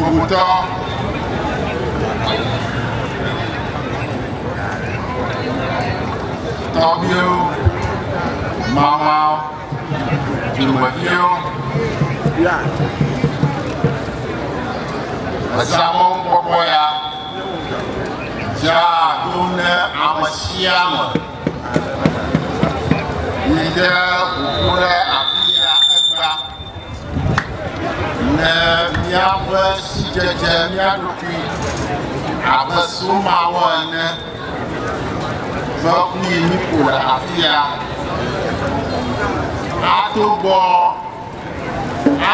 Bubuto Tobio Mama Jumavio Samon Popoya Ja Dune Amasiama Ida Ukure Afia Ekba Ne Miabe Sijeje Miadukui Abasuma Wane Bakui Nikula Afia Atobo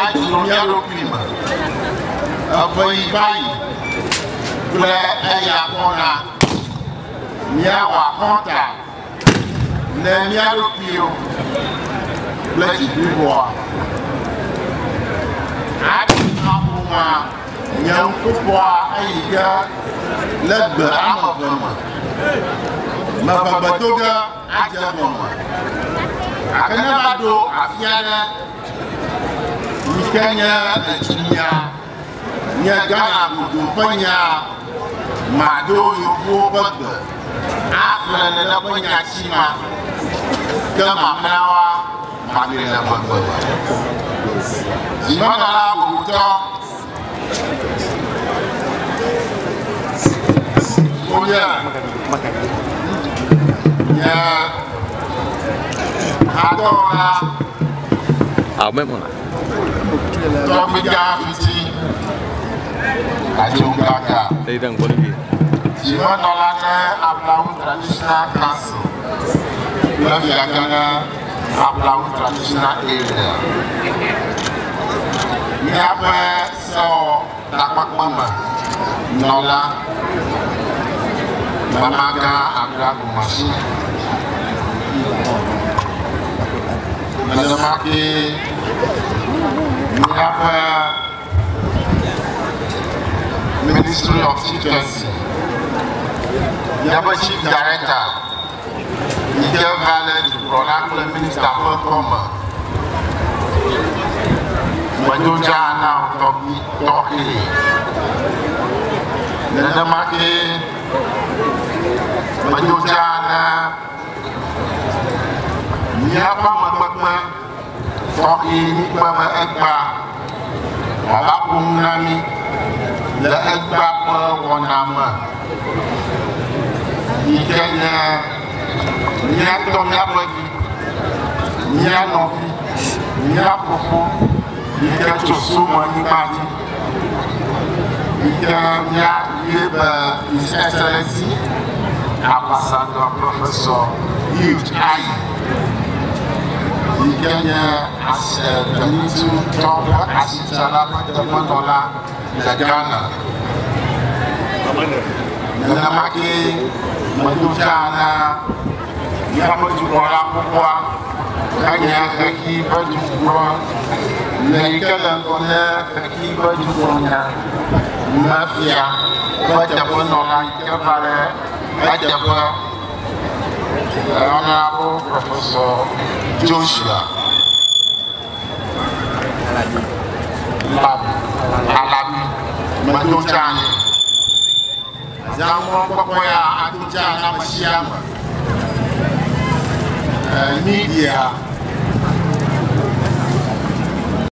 Ajuru Miadukui Abayi Ble Eyakona Miawa Konta Ne Miadukui Ble Jibiboa Abuma Nyankupwa Ayiga Legbe Amavama Mababatoga Ajabama Akanabado Afiana Mikanya Echinya Nyagana Mudupanya Mado Yobo Bagbe Afla Nabanya Chima Kama Nawa Madina Bagbe Zimana Buto Oh yeah. Adora. Mesmo lá. Tomiga Fiti. Ajungaga. Đây đang có gì? Zimana Lana Ablaum Traditional Council. Laviagana Ablaum Traditional Area. Niapa so tapak mama. Nola. Mamaga Abra Kumashi Nazamaki Niapa Ministry of Chieftaincy Niapa Chief Director Miguel Valle du Product Minister for Commerce Majoja now talking Nazamaki Majojana Niapa Mabakma Toki Nikma Ekba Alapung Nami La Ekba Wanama Nikanya Niatom Yapagi Nianofi Niapofu Nikacho Suma Nimati Nikanya Yeba His Excellency Ambassador Professor Hugh Ayi Kenya as the new Toba Asitala Manola Ghana Namaki Madujana Yapajura Pua Kanya Haki Bajura Naikalankona Haki Bajura Mafia Bajabanola Kavare Ajaba Honorable Professor Joshua Alabi Madojani Zamwa Papoya Adujana Mashiama Media